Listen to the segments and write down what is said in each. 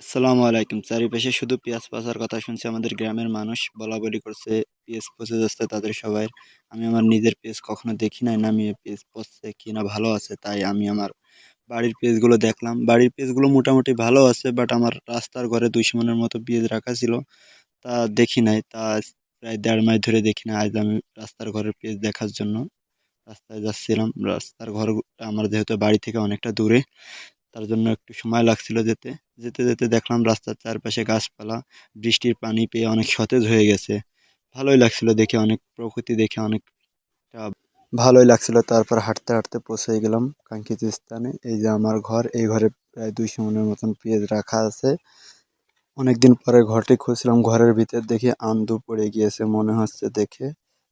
আসসালামু আলাইকুম। চারিপাশে শুধু পেঁয়াজ পচার কথা শুনছি আমাদের গ্রামের মানুষ। বলাবলি করছে পেঁয়াজ পচে যাচ্ছে তাদের সবাইর। আমি আমার নিজের পেঁয়াজ কখনো দেখি নাই নামিয়ে পেঁয়াজ পচছে কিনা ভালো আছে। তাই আমি আমার বাড়ির পেঁয়াজগুলো দেখলাম। বাড়ির পেঁয়াজগুলো মোটামুটি ভালো আছে। বাট আমার রাস্তার ঘরে ২০০ মনের মতো পেঁয়াজ রাখা ছিল। তা দেখি নাই। তা আজ প্রায় ১.৫ মাস ধরে দেখি না। আজ আমি রাস্তার ঘরের পেঁয়াজ দেখার জন্য রাস্তায় যাচ্ছিলাম। রাস্তার ঘরটা আমার যেহেতু বাড়ি থেকে অনেকটা দূরে। তার জন্য একটু সময় লাগছিল যেতে। যেতে, যেতে দেখলাম রাস্তার চারপাশে গাছপালা, বৃষ্টির পানি পেয়ে অনেক সতেজ হয়ে গেছে। ভালোই লাগছিল দেখে, অনেক প্রকৃতি দেখে অনেকটা ভালোই লাগছিল। তারপর হাঁটতে, হাঁটতে পৌঁছে গেলাম কাঙ্ক্ষিত স্থানে। এই যে আমার ঘর, এই ঘরে প্রায় ২০০ মনের মতন পেঁয়াজ রাখা আছে। অনেকদিন পরে ঘরটি খুঁজছিলাম, ঘরের ভিতর দেখি আন্দু পড়ে গিয়েছে মনে হচ্ছে দেখে।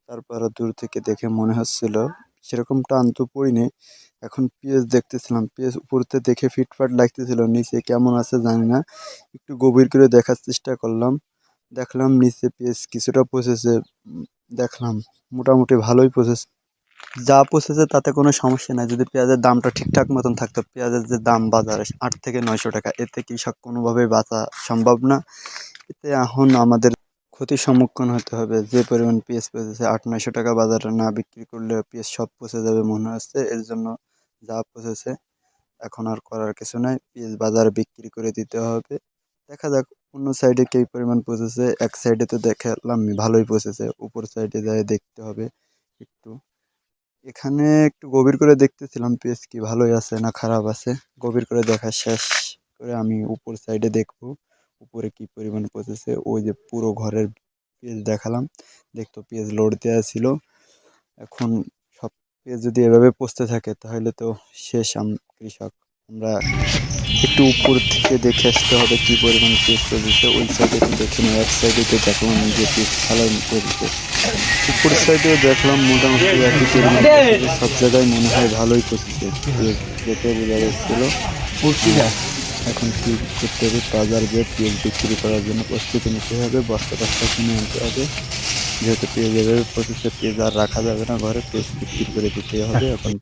তারপরে দূর থেকে দেখে মনে হচ্ছিল সেরকমটা আন্দু পড়িনি। এখন পেঁয়াজ দেখতেছিলাম, পেঁয়াজ উপরতে দেখে ফিটফাট লাগতেছিল, নিচে কেমন আছে জানি না। একটু গভীর করে দেখার চেষ্টা করলাম, দেখলাম নিচে পেঁয়াজ কিছুটা পচেছে। দেখলাম মোটামুটি ভালোই পচেছে। যা পচেছে তাতে কোনো সমস্যা নাই, যদি পেঁয়াজের দামটা ঠিকঠাক মতন থাকতো। পেঁয়াজের যে দাম বাজারে ৮ থেকে ৯০০ টাকা, এতে কৃষক কোনোভাবেই বাঁচা সম্ভব না। এতে এখন আমাদের ক্ষতির সম্মুখীন হতে হবে। যে পরিমাণ পেঁয়াজ পচেছে, ৮-৯০০ টাকা বাজারে না বিক্রি করলে পেঁয়াজ সব পচে যাবে মনে হচ্ছে। এর জন্য যা পচেছে এখন আর করার কিছু নাই, পেঁয়াজ বাজারে বিক্রি করে দিতে হবে। দেখা যাক অন্য সাইডে কী পরিমাণ পচেছে। এক সাইডে তো দেখালাম ভালোই পচেছে, উপর সাইডে যায় দেখতে হবে একটু। এখানে একটু গভীর করে দেখতেছিলাম পেঁয়াজ কি ভালোই আছে না খারাপ আছে। গভীর করে দেখা শেষ করে আমি উপর সাইডে দেখবো উপরে কি পরিমাণ পচেছে। ওই যে পুরো ঘরের পেঁয়াজ দেখালাম, দেখতো পেঁয়াজ লোড দেওয়া ছিল। এখন সব পেঁয়াজ যদি এভাবে পচতে থাকে তাহলে তো শেষ কৃষক। আমরা একটু উপর থেকে দেখে আসতে হবে কি পরিমাণ পেঁয়াজ পচেছে। ওই সাইডে তো দেখিনি, এক সাইডে তো দেখলাম যে পেঁয়াজ ভালোই পচেছে। উপর সাইডেও দেখলাম মোটামুটি একই পরিমাণ পচেছে। সব জায়গায় মনে হয় ভালোই পচেছে পেঁয়াজ, দেখে বোঝা যাচ্ছিল। এখন কি করতে হবে, বাজার গিয়ে পেঁয়াজ বিক্রি করার জন্য প্রস্তুতি নিতে হবে। বস্তা টস্তা কিনে আনতে হবে, যেহেতু পেঁয়াজ এভাবে পচেছে। পেঁয়াজ আর রাখা যাবে না ঘরে, পেঁয়াজ বিক্রি করে দিতে হবে এখন।